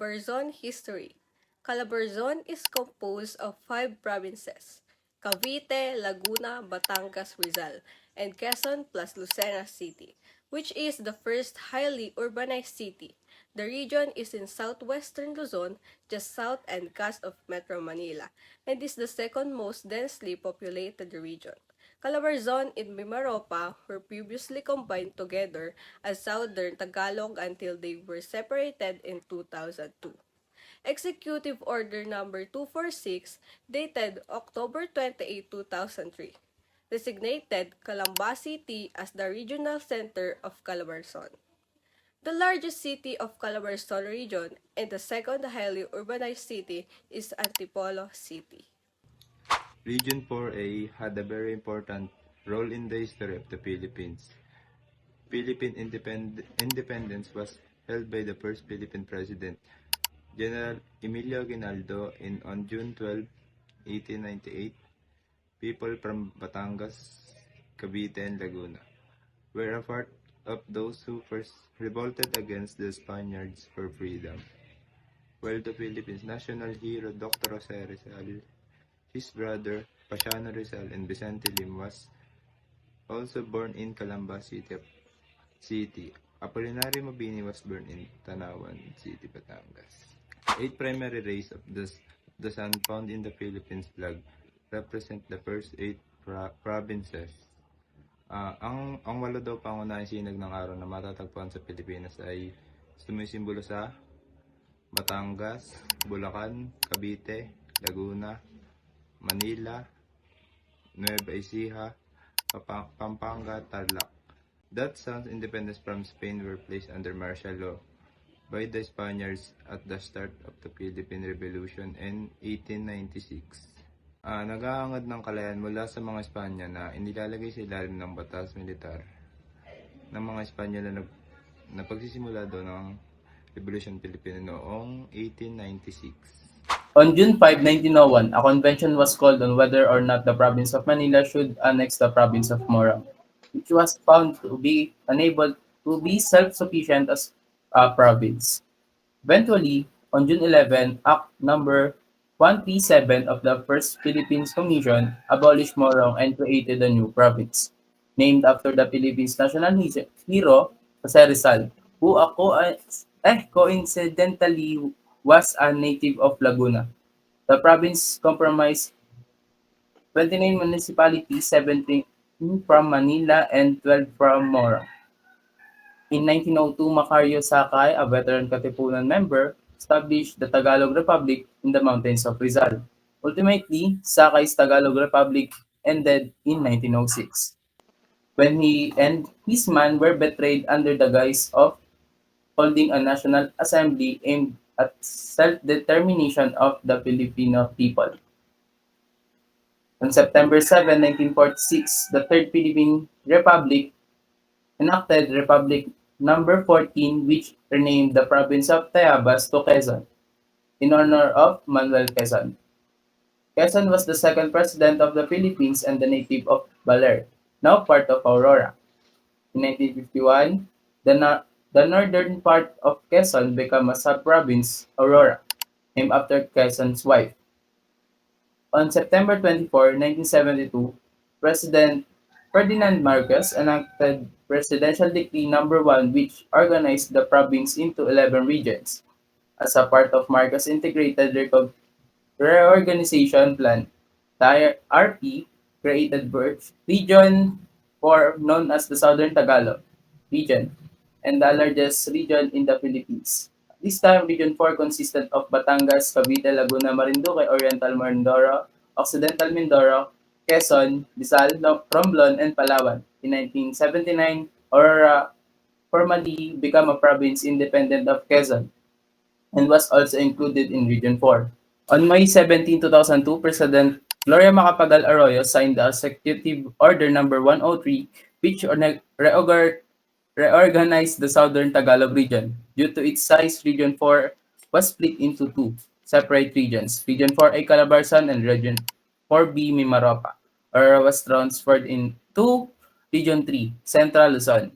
Calabarzon history. Calabarzon is composed of 5 provinces: Cavite, Laguna, Batangas, Rizal, and Quezon plus Lucena City, which is the first highly urbanized city. The region is in southwestern Luzon, just south and west of Metro Manila, and is the second most densely populated region. Calabarzon and Mimaropa were previously combined together as Southern Tagalog until they were separated in 2002. Executive Order Number 246, dated October 28, 2003, designated Calamba City as the regional center of Calabarzon. The largest city of Calabarzon region and the second highly urbanized city is Antipolo City. Region 4A had a very important role in the history of the Philippines. Philippine independence was held by the first Philippine President, General Emilio Aguinaldo, on June 12, 1898. People from Batangas, Cavite, and Laguna were a part of those who first revolted against the Spaniards for freedom, while the Philippines' national hero Dr. Jose Rizal, his brother Pasiano Rizal, and Vicente Lim was also born in Calamba City. Apolinario Mabini was born in Tanawan City, Batangas. 8 primary rays of the sun found in the Philippines flag represent the first 8 provinces. Ang 8 daw pangunahing sinag ng araw na matatagpuan sa Pilipinas ay sumisimbolo sa Batangas, Bulacan, Cavite, Laguna, Manila, Nueva Ecija, Pampanga, Tarlac. That sun's independence from Spain were placed under martial law by the Spaniards at the start of the Philippine Revolution in 1896. Naghahangad ng kalayaan mula sa mga Espanya na inilalagay sa ilalim ng batas militar ng mga Espanyol na pagsisimula doon ng Revolution Filipino noong 1896. On June 5, 1901, a convention was called on whether or not the province of Manila should annex the province of Morang, which was found to be unable to be self-sufficient as a province. Eventually, on June 11, Act Number 137 of the First Philippines Commission abolished Morong and created a new province, named after the Philippines' national hero, Jose Rizal, who coincidentally was a native of Laguna. The province comprised 29 municipalities, 17 from Manila and 12 from Morong. In 1902, Macario Sakay, a veteran Katipunan member, established the Tagalog Republic in the mountains of Rizal. Ultimately, Sakay's Tagalog Republic ended in 1906, when he and his men were betrayed under the guise of holding a national assembly aimed at self-determination of the Filipino people. On September 7, 1946, the Third Philippine Republic enacted Republic Number 14, which renamed the province of Tayabas to Quezon, in honor of Manuel Quezon. Quezon was the second president of the Philippines and the native of Baler, now part of Aurora. In 1951, the northern part of Quezon became a sub-province, Aurora, named after Quezon's wife. On September 24, 1972, President Ferdinand Marcos enacted Presidential Decree Number 1, which organized the province into 11 regions. As a part of Marcos' integrated reorganization plan, the RP created Region 4, known as the Southern Tagalog region, and the largest region in the Philippines. This time, Region 4 consisted of Batangas, Cavite, Laguna, Marinduque, Oriental Mindoro, Occidental Mindoro, Quezon, Rizal, Romblon, and Palawan. In 1979, Aurora formally became a province independent of Quezon and was also included in Region 4. On May 17, 2002, President Gloria Macapagal Arroyo signed the Executive Order Number 103, which reorganized the Southern Tagalog region. Due to its size, Region 4 was split into two separate regions, Region 4A Calabarzon and Region 4B Mimaropa. Aurora was transferred into Region 3, Central Luzon.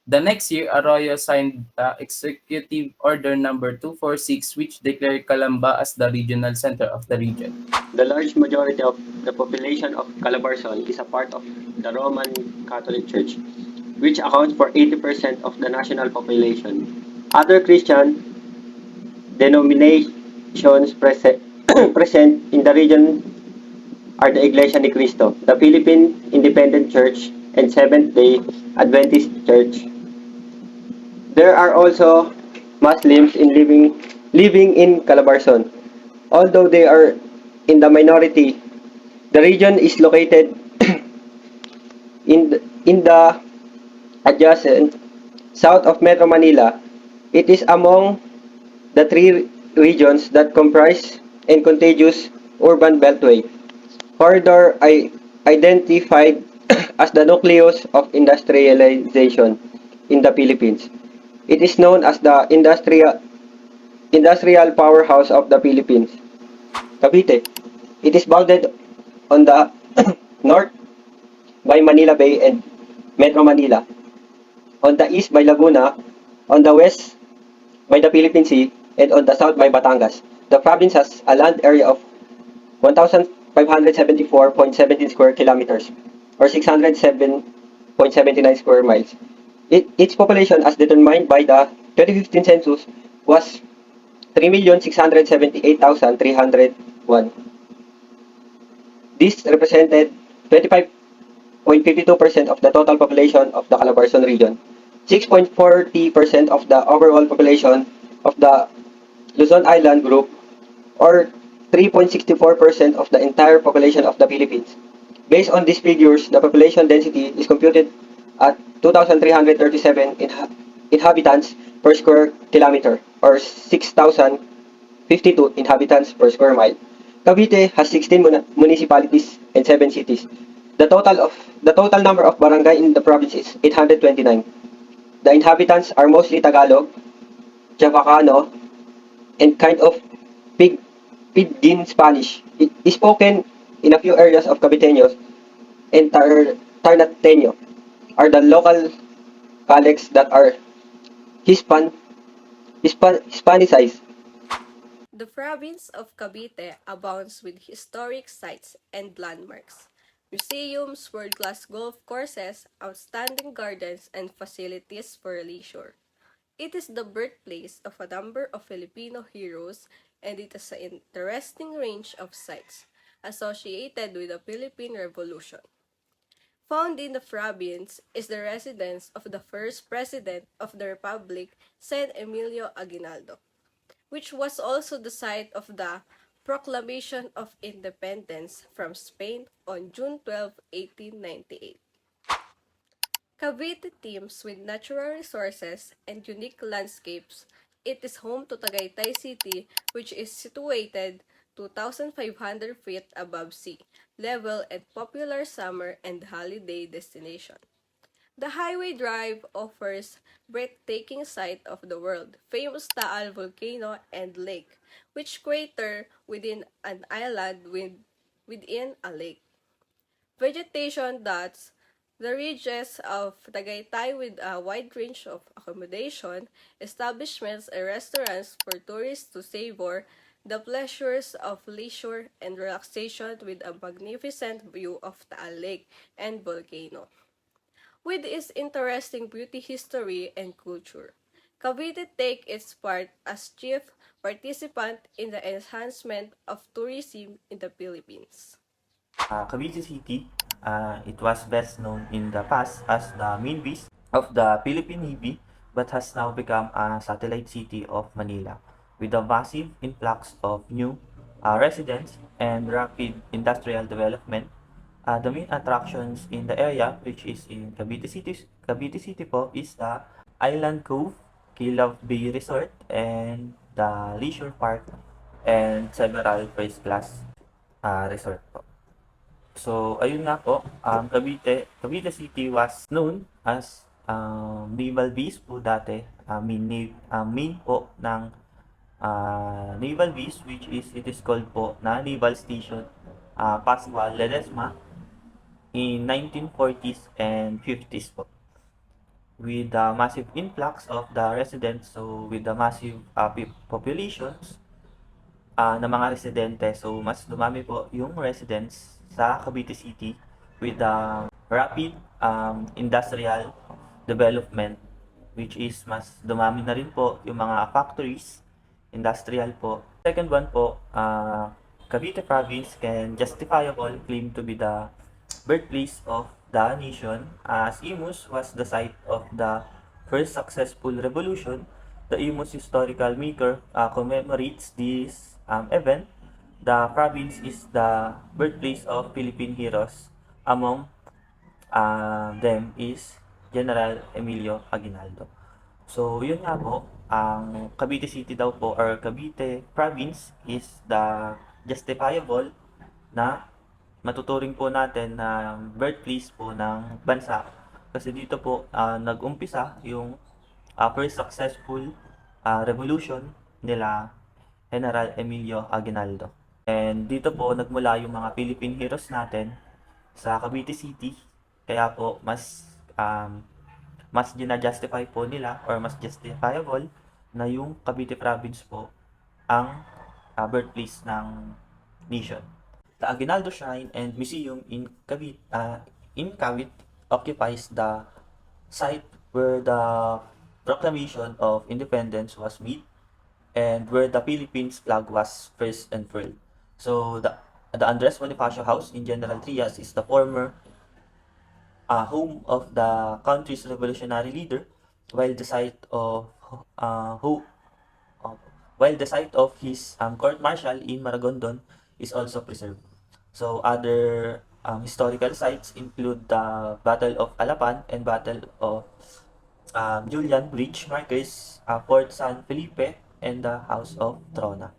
The next year, Arroyo signed Executive Order Number 246, which declared Calamba as the regional center of the region. The large majority of the population of Calabarzon is a part of the Roman Catholic Church, which accounts for 80% of the national population. Other Christian denominations present in the region are the Iglesia ni Cristo, the Philippine Independent Church, and Seventh-day Adventist Church. There are also Muslims living in Calabarzon. Although they are in the minority, the region is located in the adjacent south of Metro Manila. It is among the three regions that comprise and contiguous urban beltway corridor identified as the nucleus of industrialization in the Philippines. It is known as the industrial powerhouse of the Philippines, Cavite. It is bounded on the north by Manila Bay and Metro Manila, on the east by Laguna, on the west by the Philippine Sea, and on the south by Batangas. The province has a land area of 1,574.17 square kilometers or 607.79 square miles. Its population as determined by the 2015 census was 3,678,301. This represented 25.52% of the total population of the Calabarzon region, 6.40% of the overall population of the Luzon Island group, or 3.64% of the entire population of the Philippines. Based on these figures, the population density is computed at 2,337 inhabitants per square kilometer or 6,052 inhabitants per square mile. Cavite has 16 municipalities and 7 cities. The total number of barangay in the province is 829. The inhabitants are mostly Tagalog, Chavacano, and kind of Pig, Pidgin Spanish. It is spoken in a few areas of Caviteños and Tarnateño are the local dialects that are Hispanicized. The province of Cavite abounds with historic sites and landmarks, museums, world-class golf courses, outstanding gardens, and facilities for leisure. It is the birthplace of a number of Filipino heroes, and it has an interesting range of sites associated with the Philippine Revolution. Found in the province is the residence of the first president of the Republic, San Emilio Aguinaldo, which was also the site of the Proclamation of Independence from Spain on June 12, 1898. Cavite teems with natural resources and unique landscapes. It is home to Tagaytay City, which is situated 2,500 feet above sea level and popular summer and holiday destination. The Highway Drive offers breathtaking sight of the world famous Taal volcano and lake, which crater within an island within a lake. Vegetation dots the ridges of Tagaytay with a wide range of accommodation, establishments and restaurants for tourists to savor the pleasures of leisure and relaxation with a magnificent view of Taal Lake and volcano. With its interesting beauty, history, and culture, Cavite take its part as chief participant in the enhancement of tourism in the Philippines. Cavite City, it was best known in the past as the main base of the Philippine Navy, but has now become a satellite city of Manila with a massive influx of new residents and rapid industrial development. The main attractions in the area, which is in Cavite City po, is the Island Cove, Kilaw Bay Resort, and the Leisure Park, and several first class resort po. So, ayun nga po, Cavite City was known as naval base po dati. Main po ng naval base, which is, it is called po na Naval Station Pascual Ledesma in 1940s and 50s po. with the massive influx of the residents, so with the massive populations ng mga residente, so mas dumami po yung residents sa Cavite City with the rapid industrial development, which is mas dumami na rin po yung mga factories, industrial po. Second one po, Cavite Province can justifiable claim to be the birthplace of the nation, as Imus was the site of the first successful revolution. The Imus historical maker commemorates this event. The province is the birthplace of Philippine heroes. Among them is General Emilio Aguinaldo. So, yun nga po, ang Cavite City daw po or Cavite Province is the justifiable na matuturing po natin na birthplace po ng bansa. Kasi dito po nag-umpisa yung first successful revolution nila General Emilio Aguinaldo. And dito po nagmula yung mga Philippine heroes natin sa Cavite City. Kaya po mas gina-justify po nila or mas justifiable na yung Cavite Province po ang birthplace ng nation. The Aguinaldo Shrine and Museum in Cavite occupies the site where the Proclamation of Independence was made and where the Philippines flag was first unfurled. So the Andres Bonifacio House in General Trias is the former home of the country's revolutionary leader, while the site of who while the site of his court martial in Maragondon is also preserved. So other historical sites include the Battle of Alapan and Battle of Julian Bridge Marquez, Fort San Felipe, and the House of Trona.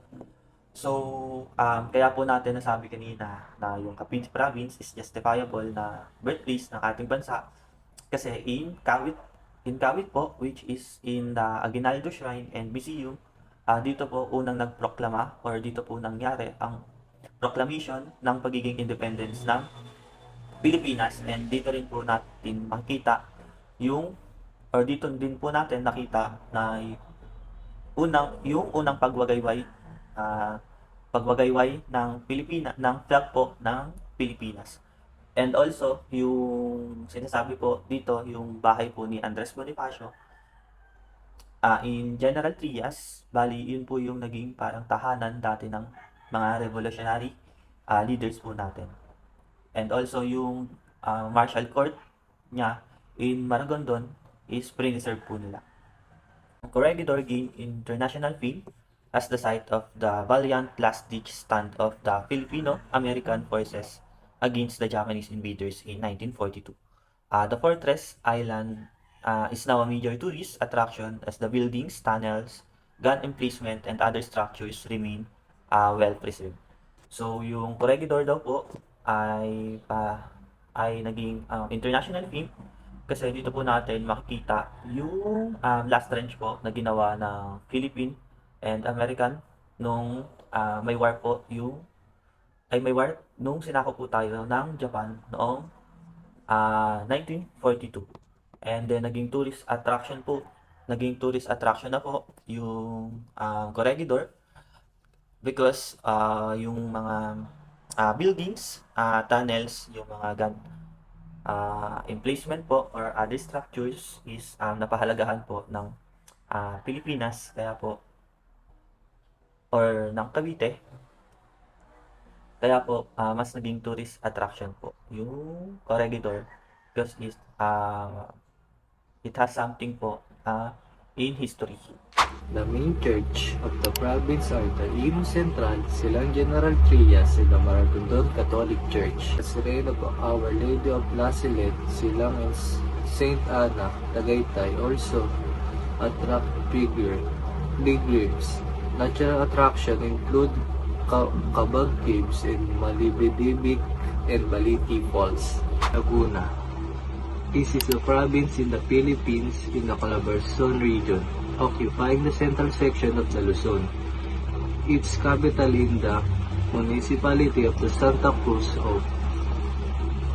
So, kaya po natin nasabi kanina na yung Cavite Province is justifiable na birthplace ng ating bansa kasi in Kawit po, which is in the Aguinaldo Shrine and Museum, dito po unang nagproklama or dito po nangyari ang proclamation ng pagiging independence ng Pilipinas, and dito rin po natin makita yung or dito din po natin nakita na yung unang pagwagayway ng ng flag po ng Pilipinas. And also yung sinasabi po dito yung bahay po ni Andres Bonifacio in General Trias, bali yun po yung naging parang tahanan dati ng mga revolutionary leaders po natin. And also yung martial court niya in Maragondon is preserved po nila. Corregidor gained international fame as the site of the valiant last-ditch stand of the Filipino-American forces against the Japanese invaders in 1942. The fortress island is now a major tourist attraction as the buildings, tunnels, gun emplacement, and other structures remain well preserved. So, yung Corregidor daw po ay naging international fame kasi dito po natin makikita yung last trench po na ginawa ng Philippine and American nung may war po nung sinakop po tayo ng Japan noong 1942. And then naging tourist attraction na po yung Corregidor because yung mga buildings, tunnels, yung mga gun emplacement po or other structures is napahalagahan po ng Pilipinas kaya po or ng Cavite kaya po mas naging tourist attraction po yung Corregidor because it has something po in history. The main church of the province are the Imus Central, Silang General Trias, and the Maragondon Catholic Church. The Shrine of Our Lady of Lacelet, Silang and Saint Anna, Tagaytay also attract pilgrims. Natural attraction include Kabag Caves and Malibidibig and Baliti Falls. Laguna. This is a province in the Philippines in the Calabarzon region, occupying the central section of the Luzon. Its capital in the municipality of the Santa Cruz of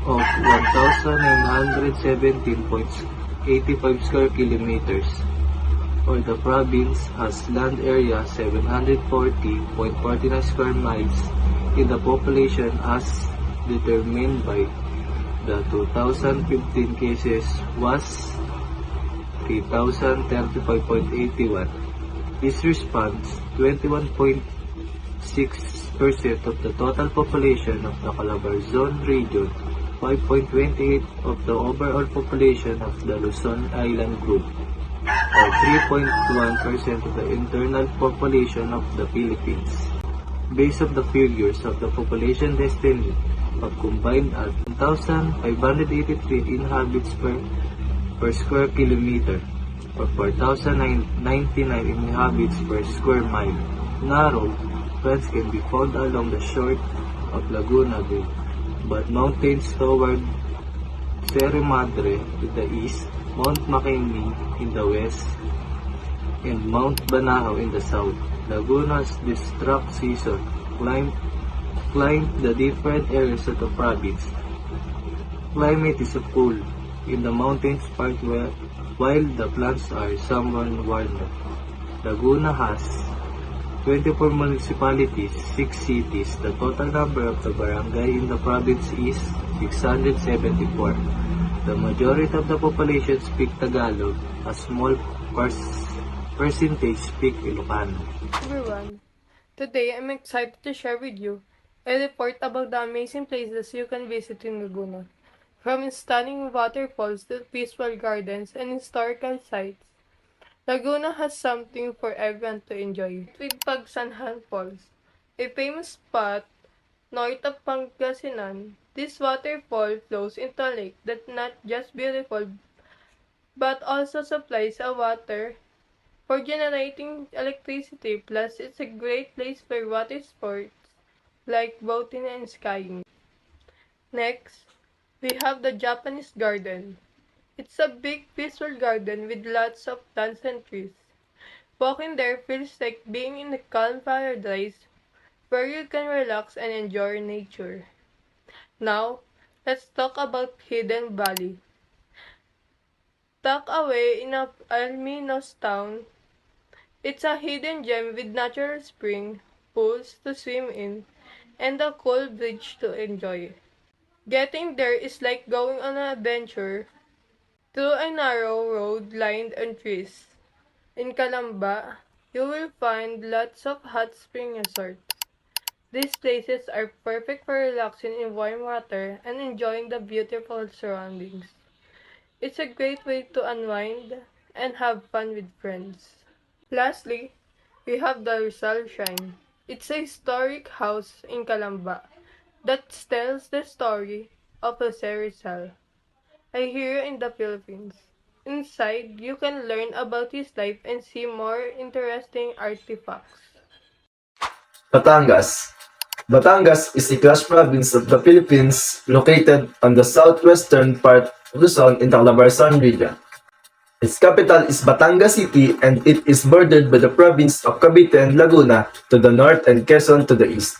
1,917.8 85 square kilometers, or the province has land area 740.49 square miles in the population as determined by the 2015 cases was 3,035.81. This responds 21.6% of the total population of the Calabarzon region, 5.28% of the overall population of the Luzon Island Group, or 3.1% of the internal population of the Philippines. Based on the figures of the population destiny of combined at 1,583 inhabitants per square kilometer, or 4,099 inhabitants per square mile. Narrow trends can be found along the shore of Laguna Bay, but mountains toward Sierra Madre to the east, Mount McKinley in the west, and Mount Banahaw in the south. Laguna's district season climbed the different areas of the province. Climate is cool in the mountains part while the plants are somewhat warmer. Laguna has 24 municipalities, 6 cities. The total number of the barangay in the province is 674. The majority of the population speak Tagalog. A small percentage speak Ilocano. Everyone, today I'm excited to share with you a report about the amazing places you can visit in Laguna. From stunning waterfalls to peaceful gardens and historical sites, Laguna has something for everyone to enjoy. With Pagsanhan Falls, a famous spot north of Pangasinan, this waterfall flows into a lake that's not just beautiful but also supplies a water for generating electricity, plus it's a great place for water sports like boating and skiing. Next, we have the Japanese Garden. It's a big peaceful garden with lots of plants and trees. Walking there feels like being in a calm paradise where you can relax and enjoy nature. Now, let's talk about Hidden Valley. Tucked away in a Alminos town, it's a hidden gem with natural spring, pools to swim in, and a cool bridge to enjoy. Getting there is like going on an adventure through a narrow road lined in trees. In Calamba, you will find lots of hot spring resorts. These places are perfect for relaxing in warm water and enjoying the beautiful surroundings. It's a great way to unwind and have fun with friends. Lastly, we have the Rizal Shrine. It's a historic house in Calamba that tells the story of Jose Rizal, a hero in the Philippines. Inside, you can learn about his life and see more interesting artifacts. Batangas. Batangas is a class province of the Philippines located on the southwestern part of Luzon in the Calabarzon region. Its capital is Batangas City and it is bordered by the province of Cavite and Laguna to the north and Quezon to the east.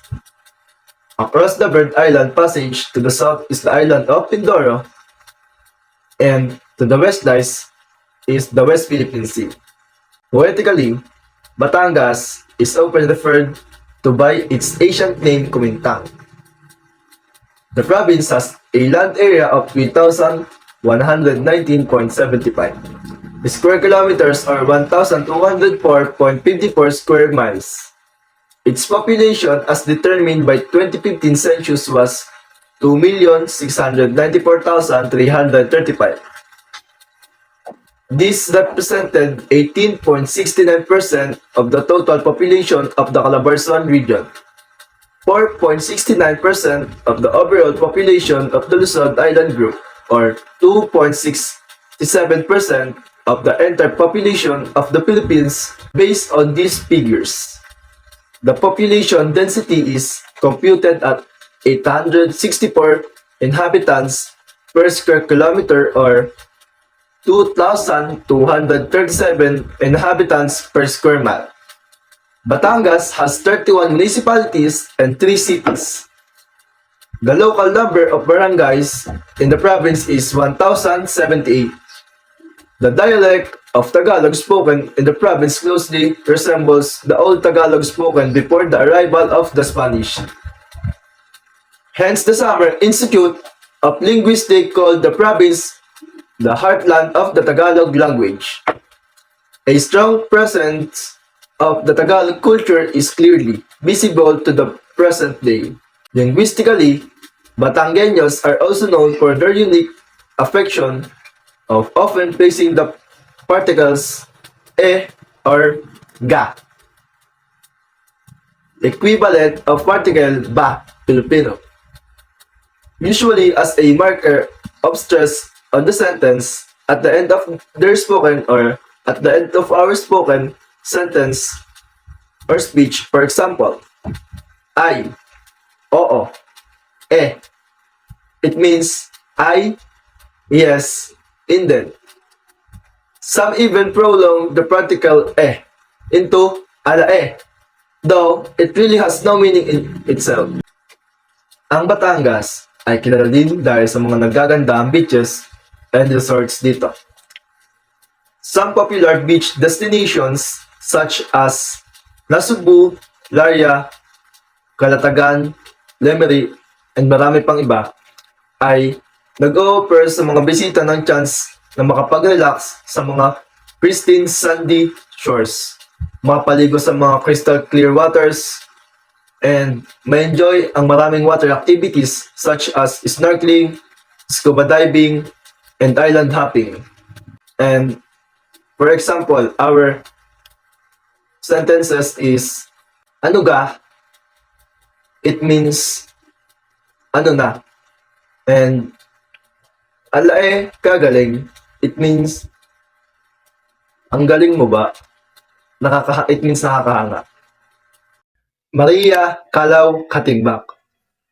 Across the Bird Island Passage to the south is the island of Mindoro, and to the west lies is the West Philippine Sea. Poetically, Batangas is often referred to by its ancient name Kumintang. The province has a land area of 3,119.75 square kilometers or 1,204.54 square miles. Its population as determined by 2015 census was 2,694,335. This represented 18.69% of the total population of the Calabarzon region, 4.69% of the overall population of the Luzon Island Group, or 2.67% of the entire population of the Philippines. Based on these figures, the population density is computed at 864 inhabitants per square kilometer or 2,237 inhabitants per square mile. Batangas has 31 municipalities and 3 cities. The local number of barangays in the province is 1,078. The dialect of Tagalog spoken in the province closely resembles the Old Tagalog spoken before the arrival of the Spanish. Hence, the Summer Institute of Linguistics called the province the heartland of the Tagalog language. A strong presence of the Tagalog culture is clearly visible to the present day. Linguistically, Batangueños are also known for their unique affection of often placing the particles e or ga, equivalent of particle ba, Filipino, usually as a marker of stress on the sentence at the end of their spoken or at the end of our spoken sentence or speech. For example, ay, oo, eh. It means I, yes, indent. Some even prolong the particle into alae, though it really has no meaning in itself. Ang Batangas ay kilala din dahil sa mga nagagandang beaches and resorts dito. Some popular beach destinations such as Nasugbu, Laria, Calatagan, Lemery, and marami pang iba ay nag-o-offer sa mga bisita ng chance na makapag-relax sa mga pristine sandy shores, mapaligo sa mga crystal clear waters, and ma-enjoy ang maraming water activities such as snorkeling, scuba diving, and island hopping. And for example, our sentences is ano ga? It means ano na. And alae kagaling, it means ang galing mo ba? It means nakakahanga. Maria Calao Katigbak,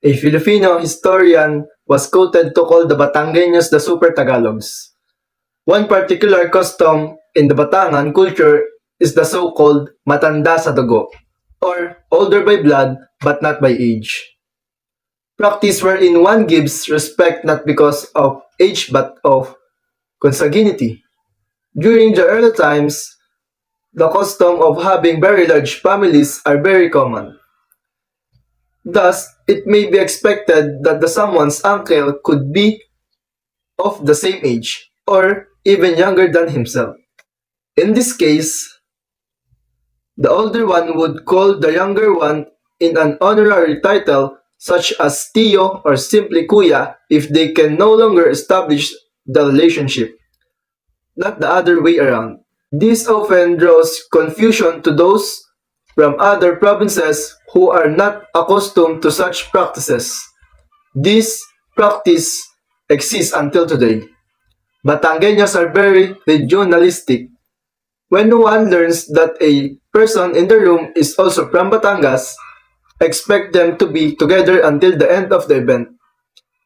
a Filipino historian, was quoted to call the Batangueños the Super Tagalogs. One particular custom in the Batangan culture is the so-called matanda sa dugo, or older by blood but not by age. Practice wherein one gives respect not because of age but of consanguinity. During the early times, the custom of having very large families are very common. Thus, it may be expected that the someone's uncle could be of the same age or even younger than himself. In this case, the older one would call the younger one in an honorary title such as Tio or simply Kuya if they can no longer establish the relationship, not the other way around. This often draws confusion to those from other provinces who are not accustomed to such practices. This practice exists until today. Batangueños are very regionalistic. When one learns that a person in the room is also from Batangas, expect them to be together until the end of the event.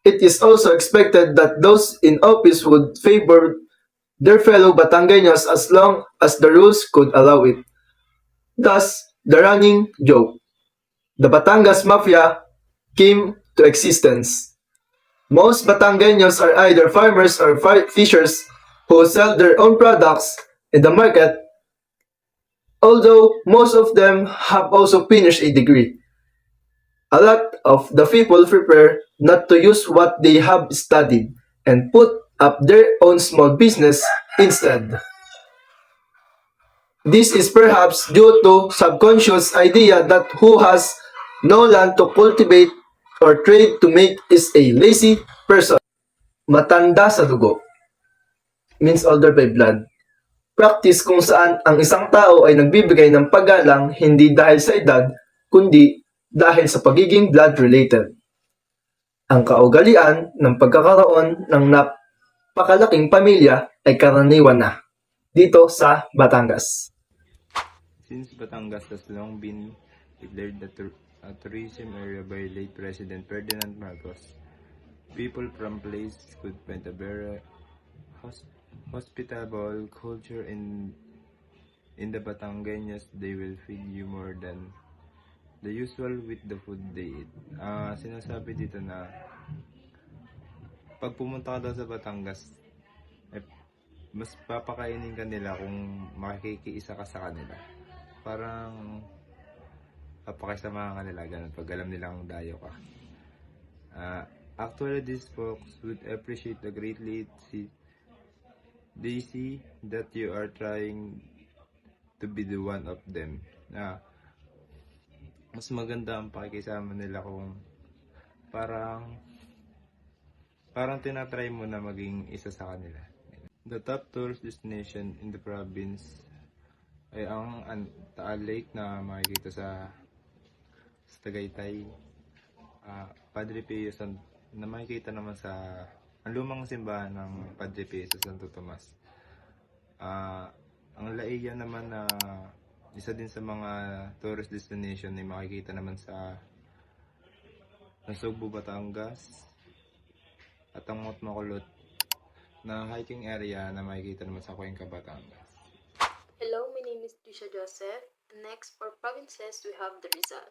It is also expected that those in office would favor their fellow Batangueños as long as the rules could allow it. Thus, the running joke, the Batangas Mafia, came to existence. Most Batangueños are either farmers or fishers who sell their own products in the market, although most of them have also finished a degree. A lot of the people prefer not to use what they have studied and put up their own small business instead. This is perhaps due to subconscious idea that who has no land to cultivate or trade to make is a lazy person. Matanda sa dugo means older by blood. Practice kung saan ang isang tao ay nagbibigay ng paggalang hindi dahil sa edad, kundi dahil sa pagiging blood-related. Ang kaugalian ng pagkakaroon ng napakalaking pamilya ay karaniwan na dito sa Batangas. Since Batangas has long been declared a tourism area by late President Ferdinand Marcos, people from place could find a very hospitable culture in the Batangueños. They will feed you more than the usual with the food they eat. Sinasabi dito na pag pumunta ka daw sa Batangas, mas papakainin ka nila kung makikiisa ka sa kanila. Parang papakisamahan ka nila, ganun, pag alam nilang dayo ka. Actually, these folks would appreciate the greatly they see that you are trying to be the one of them. Mas maganda ang pakikisama nila kung parang tinatry mo na maging isa sa kanila. The top tourist destination in the province ay ang Taal Lake na makikita sa Tagaytay, Padre Pio na makikita naman sa ang lumang simbahan ng Padre Pio sa Santo Tomas. Ang Laiya naman na isa din sa mga tourist destination na makikita naman sa Nasugbu, Batangas, at ang Motmakulot na hiking area na makikita naman sa Cuenca, Batangas. Hello, my name is Trisha Joseph. Next, for provinces, we have the Rizal.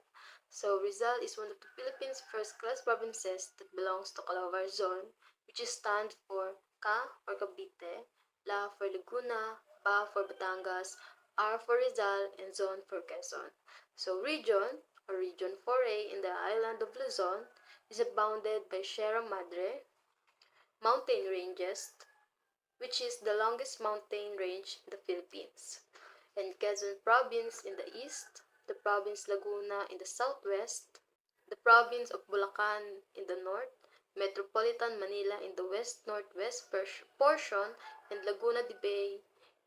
So, Rizal is one of the Philippines' first-class provinces that belongs to Calabar Zone, which is stand for Ka for Cavite, La for Laguna, Ba for Batangas, R for Rizal, and Zone for Quezon. So, region, or Region 4A in the island of Luzon, is bounded by Sierra Madre mountain ranges, which is the longest mountain range in the Philippines, and Quezon Province in the east, the Province Laguna in the southwest, the Province of Bulacan in the north, Metropolitan Manila in the west-northwest portion, and Laguna de Bay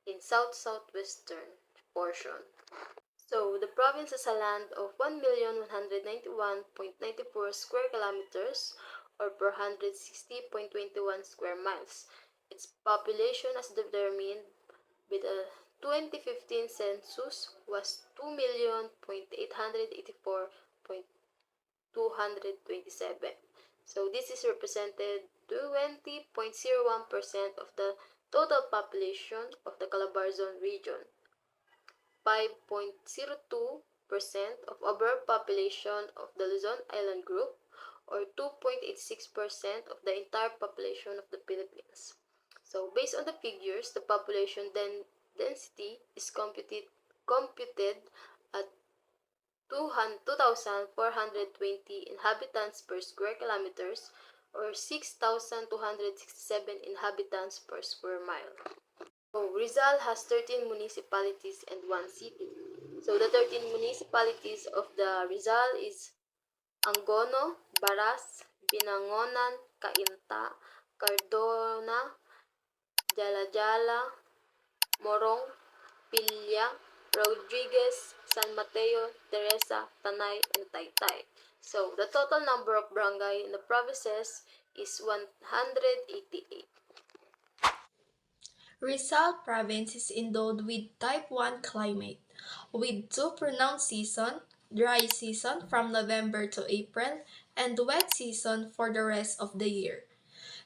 in south-southwestern portion. So, the province has a land of 1,191,94 square kilometers or 460.21 square miles. Its population as determined with a 2015 census was 2,884,227. So this is represented 20.01% of the total population of the Calabarzon region. 5.02% of overall population of the Luzon Island Group, or 2.86% of the entire population of the Philippines. So, based on the figures, the population density is computed at 2,420 inhabitants per square kilometers, or 6,267 inhabitants per square mile. So, Rizal has 13 municipalities and 1 city. So, the 13 municipalities of the Rizal is Angono, Baras, Binangonan, Cainta, Cardona, Jalajala, Morong, Pilya, Rodriguez, San Mateo, Teresa, Tanay, and Taytay. So, the total number of barangay in the provinces is 188. Rizal Province is endowed with Type 1 climate, with two pronounced seasons, dry season from November to April, and wet season for the rest of the year.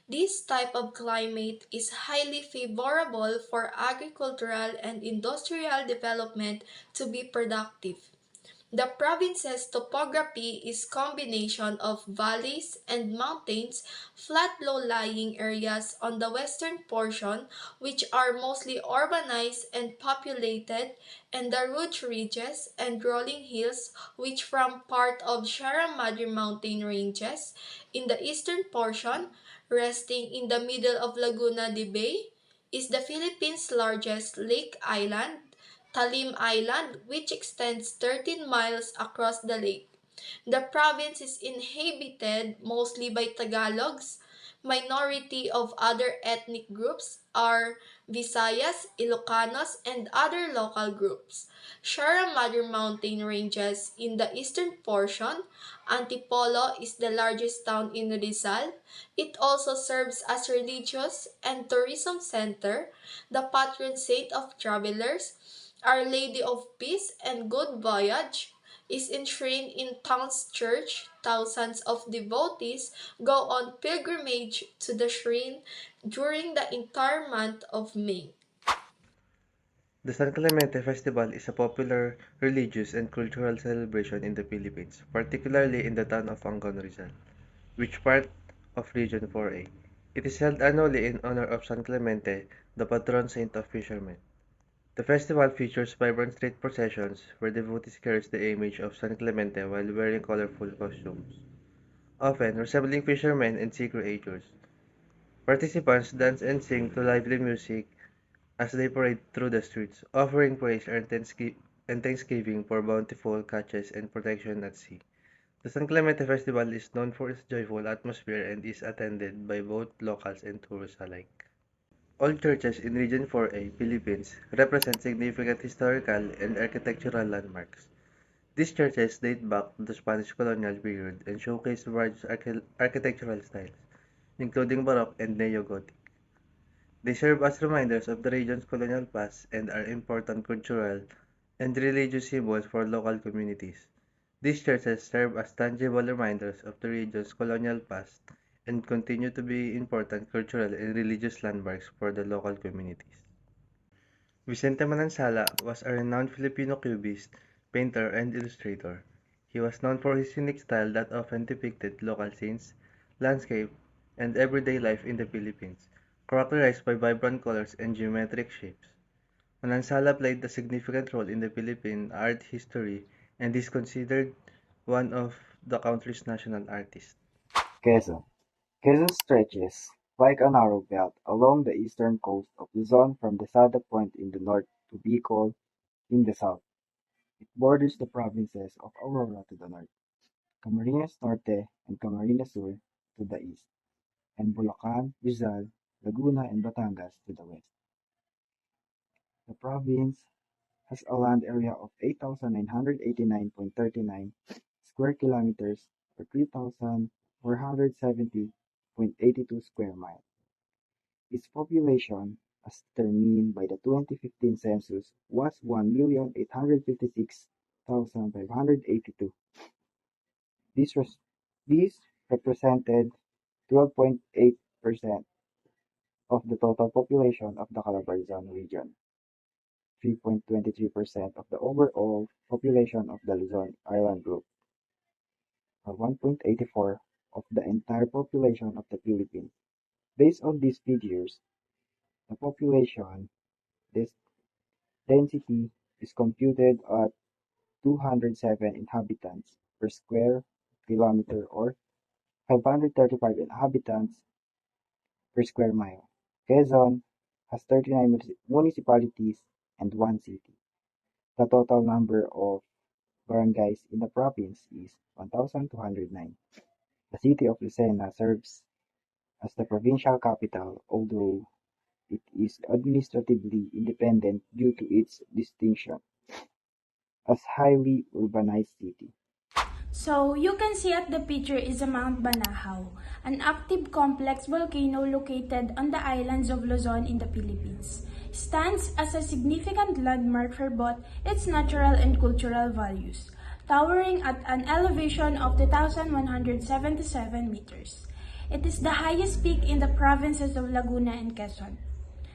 This type of climate is highly favorable for agricultural and industrial development to be productive. The province's topography is combination of valleys and mountains, flat low-lying areas on the western portion which are mostly urbanized and populated, and the rugged ridges and rolling hills which form part of Sierra Madre mountain ranges in the eastern portion, resting in the middle of Laguna de Bay, is the Philippines' largest lake island, Talim Island, which extends 13 miles across the lake. The province is inhabited mostly by Tagalogs. Minority of other ethnic groups are Visayas, Ilocanos, and other local groups. Sierra Madre mountain ranges in the eastern portion. Antipolo is the largest town in Rizal. It also serves as religious and tourism center, the patron saint of travelers. Our Lady of Peace and Good Voyage is enshrined in town's church. Thousands of devotees go on pilgrimage to the shrine during the entire month of May. The San Clemente Festival is a popular religious and cultural celebration in the Philippines, particularly in the town of Angon, Rizal, which part of Region 4A. It is held annually in honor of San Clemente, the patron saint of fishermen. The festival features vibrant street processions where devotees carry the image of San Clemente while wearing colorful costumes, often resembling fishermen and sea creatures. Participants dance and sing to lively music as they parade through the streets, offering praise and thanksgiving for bountiful catches and protection at sea. The San Clemente Festival is known for its joyful atmosphere and is attended by both locals and tourists alike. All churches in Region 4A, Philippines, represent significant historical and architectural landmarks. These churches date back to the Spanish colonial period and showcase various architectural styles, including Baroque and Neo-Gothic. They serve as reminders of the region's colonial past and are important cultural and religious symbols for local communities. These churches serve as tangible reminders of the region's colonial past and continue to be important cultural and religious landmarks for the local communities. Vicente Manansala was a renowned Filipino cubist, painter, and illustrator. He was known for his unique style that often depicted local scenes, landscape, and everyday life in the Philippines, characterized by vibrant colors and geometric shapes. Manansala played a significant role in the Philippine art history and is considered one of the country's national artists. Quezon. Quezon stretches like a narrow belt along the eastern coast of Luzon from the Sada Point in the north to Bicol in the south. It borders the provinces of Aurora to the north, Camarines Norte and Camarines Sur to the east, and Bulacan, Rizal, Laguna, and Batangas to the west. The province has a land area of 8,989.39 square kilometers or 3,470.82 square miles. Its population, as determined by the 2015 census, was 1,856,582. This, res- this represented 12.8% of the total population of the Calabarzon region, 3.23% of the overall population of the Luzon Island group, or 1.84 of the entire population of the Philippines. Based on these figures, the population this density is computed at 207 inhabitants per square kilometer or 535 inhabitants per square mile. Quezon has 39 municipalities and one city. The total number of barangays in the province is 1,209. The city of Lucena serves as the provincial capital, although it is administratively independent due to its distinction as highly urbanized city. So, you can see at the picture is a Mount Banahaw, an active complex volcano located on the islands of Luzon in the Philippines. Stands as a significant landmark for both its natural and cultural values, towering at an elevation of 2,177 meters. It is the highest peak in the provinces of Laguna and Quezon.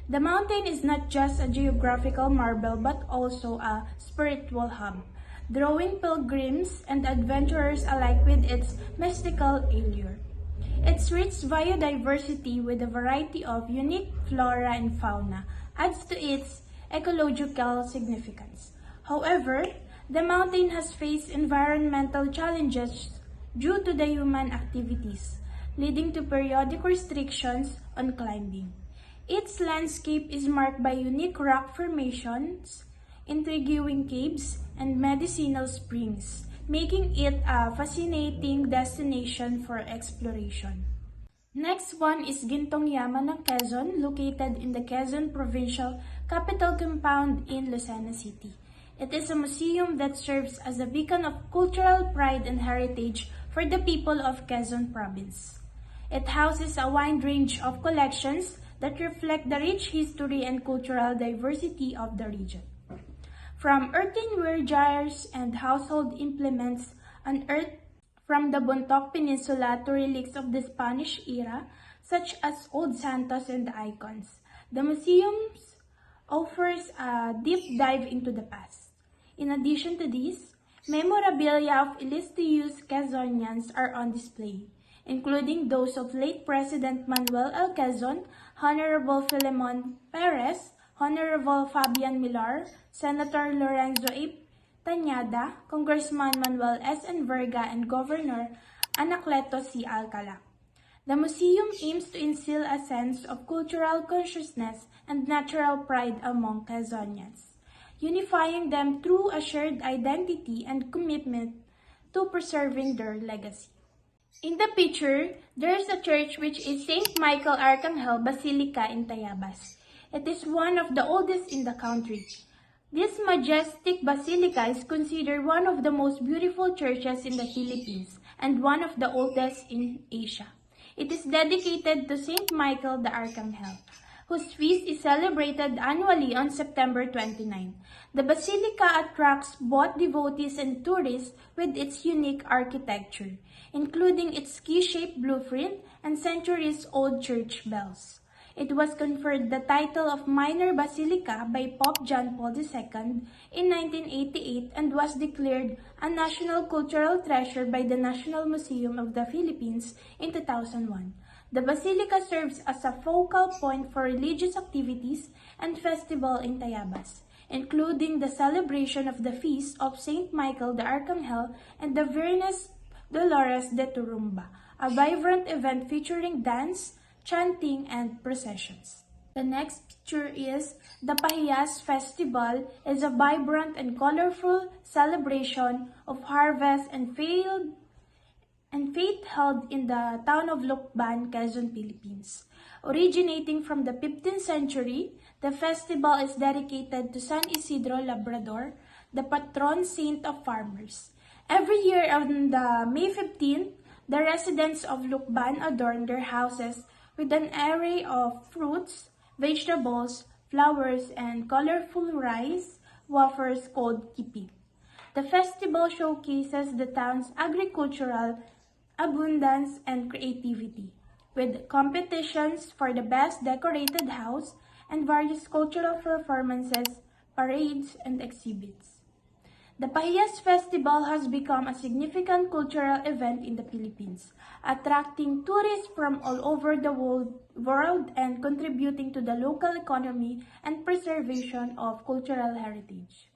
The mountain is not just a geographical marvel but also a spiritual hub, drawing pilgrims and adventurers alike with its mystical allure. Its rich biodiversity with a variety of unique flora and fauna adds to its ecological significance. However, the mountain has faced environmental challenges due to the human activities, leading to periodic restrictions on climbing. Its landscape is marked by unique rock formations, intriguing caves, and medicinal springs, making it a fascinating destination for exploration. Next one is Gintong Yaman ng Quezon, located in the Quezon Provincial Capital Compound in Lucena City. It is a museum that serves as a beacon of cultural pride and heritage for the people of Quezon Province. It houses a wide range of collections that reflect the rich history and cultural diversity of the region. From earthenware jars and household implements unearthed from the Bontoc Peninsula to relics of the Spanish era, such as old santos and icons, the museum offers a deep dive into the past. In addition to this, memorabilia of illustrious Quezonians are on display, including those of late President Manuel L. Quezon, Honorable Filemon Perez, Honorable Fabian Millar, Senator Lorenzo A. Tañada, Congressman Manuel S. Enverga, and Governor Anacleto C. Alcala. The museum aims to instill a sense of cultural consciousness and natural pride among Quezonians, unifying them through a shared identity and commitment to preserving their legacy. In the picture, there is a church which is St. Michael Arcangel Basilica in Tayabas. It is one of the oldest in the country. This majestic basilica is considered one of the most beautiful churches in the Philippines and one of the oldest in Asia. It is dedicated to St. Michael the Archangel, whose feast is celebrated annually on September 29. The basilica attracts both devotees and tourists with its unique architecture, including its key-shaped blueprint and centuries-old church bells. It was conferred the title of Minor Basilica by Pope John Paul II in 1988 and was declared a National Cultural Treasure by the National Museum of the Philippines in 2001. The basilica serves as a focal point for religious activities and festival in Tayabas, including the celebration of the feast of St. Michael the Archangel and the Viernes Dolores de Turumba, a vibrant event featuring dance, chanting, and processions. The next picture is the Pahiyas Festival is a vibrant and colorful celebration of harvest and faith held in the town of Lucban, Quezon, Philippines. Originating from the 15th century, the festival is dedicated to San Isidro Labrador, the patron saint of farmers. Every year on the May 15th, the residents of Lucban adorn their houses with an array of fruits, vegetables, flowers, and colorful rice wafers called kipi. The festival showcases the town's agricultural abundance and creativity, with competitions for the best decorated house and various cultural performances, parades, and exhibits. The Pahiyas Festival has become a significant cultural event in the Philippines, attracting tourists from all over the world and contributing to the local economy and preservation of cultural heritage.